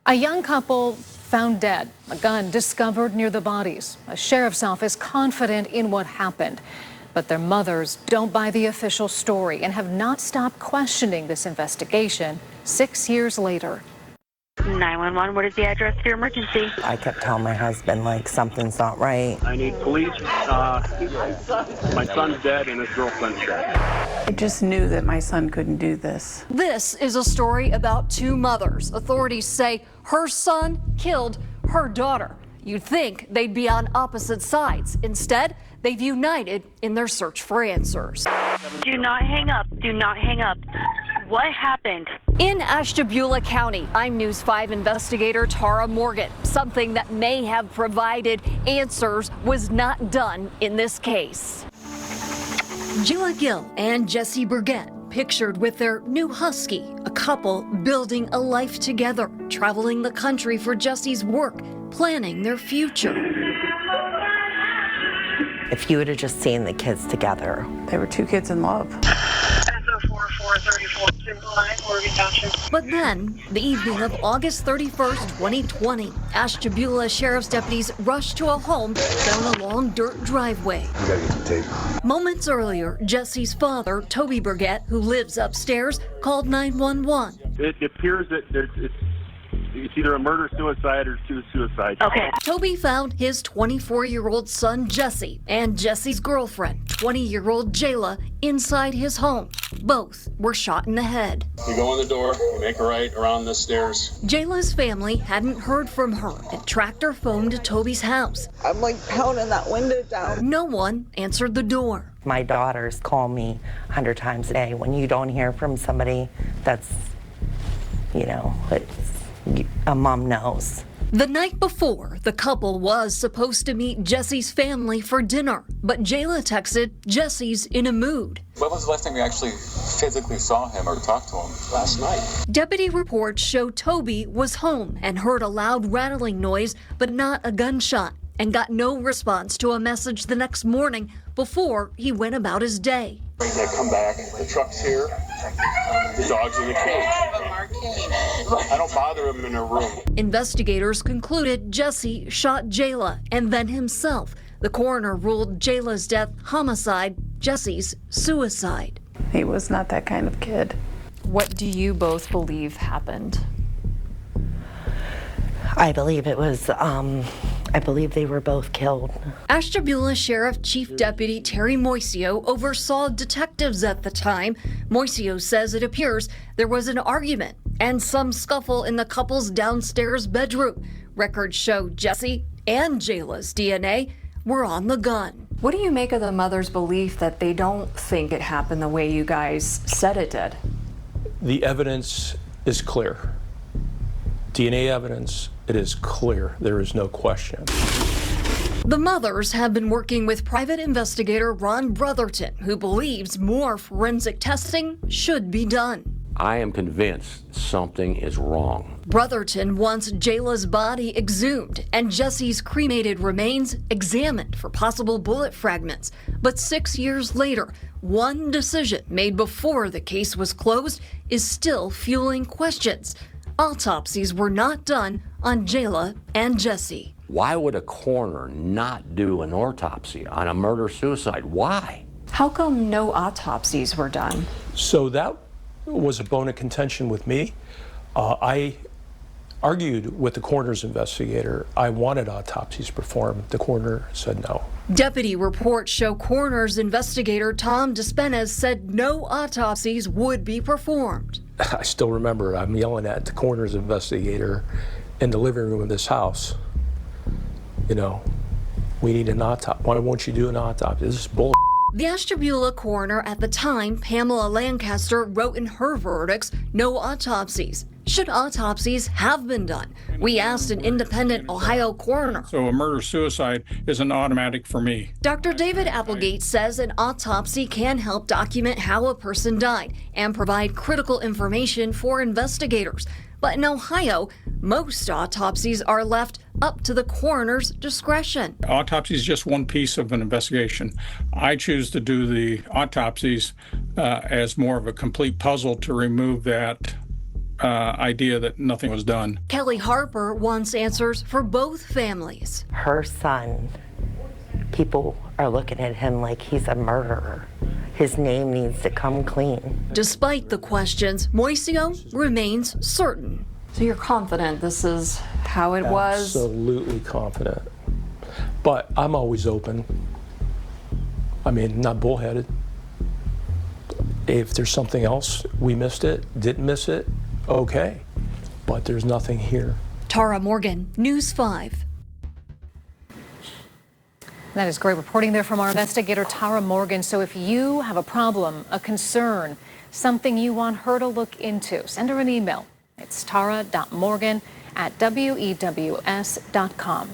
A young couple found dead, a gun discovered near the bodies. A sheriff's office confident in what happened. But their mothers don't buy the official story and have not stopped questioning this investigation 6 years later. 911, what is the address to your emergency? I kept telling my husband, like, something's not right. I need police. My son's dead and his girlfriend's dead. I just knew that my son couldn't do this. This is a story about two mothers. Authorities say her son killed her daughter. You'd think they'd be on opposite sides. Instead, they've united in their search for answers. Do not hang up. Do not hang up. What happened? In Ashtabula County, I'm News 5 investigator Tara Morgan. Something that may have provided answers was not done in this case. Gila Gill and Jesse Burgett pictured with their new husky, a couple building a life together, traveling the country for Jesse's work, planning their future. If you would have just seen the kids together. They were two kids in love. But then, the evening of August 31st, 2020, Ashtabula Sheriff's deputies rushed to a home down a long dirt driveway. You gotta get the tape. Moments earlier, Jesse's father, Toby Burgett, who lives upstairs, called 911. It appears that it's either a murder-suicide or two suicides. Okay. Toby found his 24-year-old son, Jesse, and Jesse's girlfriend, 20-year-old Jayla, inside his home. Both were shot in the head. You go in the door, you make a right around the stairs. Jayla's family hadn't heard from her and tracked her phone to Toby's house. I'm like pounding that window down. No one answered the door. My daughters call me 100 times a day. When you don't hear from somebody, that's, a mom knows. The night before, the couple was supposed to meet Jesse's family for dinner, but Jayla texted, "Jesse's in a mood." When was the last time you actually physically saw him or talked to him? Last night. Deputy reports show Toby was home and heard a loud rattling noise, but not a gunshot, and got no response to a message the next morning before he went about his day. They come back, the truck's here, the dog's in the cage. I don't bother him in a room. Investigators concluded Jesse shot Jayla and then himself. The coroner ruled Jayla's death homicide, Jesse's suicide. He was not that kind of kid. What do you both believe happened? I believe it was, I believe they were both killed. Ashtabula Sheriff Chief Deputy Terry Moisio oversaw detectives at the time. Moisio says it appears there was an argument and some scuffle in the couple's downstairs bedroom. Records show Jesse and Jayla's DNA were on the gun. What do you make of the mother's belief that they don't think it happened the way you guys said it did? The evidence is clear. DNA evidence, it is clear. There is no question. The mothers have been working with private investigator Ron Brotherton, who believes more forensic testing should be done. I am convinced something is wrong. Brotherton wants Jayla's body exhumed and Jesse's cremated remains examined for possible bullet fragments. But 6 years later, one decision made before the case was closed is still fueling questions. Autopsies were not done on Jayla and Jesse. Why would a coroner not do an autopsy on a murder-suicide? Why? How come no autopsies were done? So that was a bone of contention with me. I argued with the coroner's investigator. I wanted autopsies performed. The coroner said no. Deputy reports show coroner's investigator Tom Despenes said no autopsies would be performed. I still remember I'm yelling at the coroner's investigator in the living room of this house. We need an autopsy. Why won't you do an autopsy? This is bull. The Ashtabula coroner at the time, Pamela Lancaster, wrote in her verdicts, no autopsies. Should autopsies have been done? We asked an independent Ohio coroner. So a murder-suicide is an automatic for me. Dr. David Applegate says an autopsy can help document how a person died and provide critical information for investigators. But in Ohio, most autopsies are left up to the coroner's discretion. Autopsy is just one piece of an investigation. I choose to do the autopsies as more of a complete puzzle to remove that idea that nothing was done. Kelly Harper wants answers for both families. Her son, people are looking at him like he's a murderer. His name needs to come clean. Despite the questions, Moisio remains certain. So you're confident this is how it was? Absolutely confident. But I'm always open. I mean, not bullheaded. If there's something else, we missed it, didn't miss it, okay. But there's nothing here. Tara Morgan, News 5. That is great reporting there from our investigator, Tara Morgan. So if you have a problem, a concern, something you want her to look into, send her an email. It's tara.morgan@wews.com.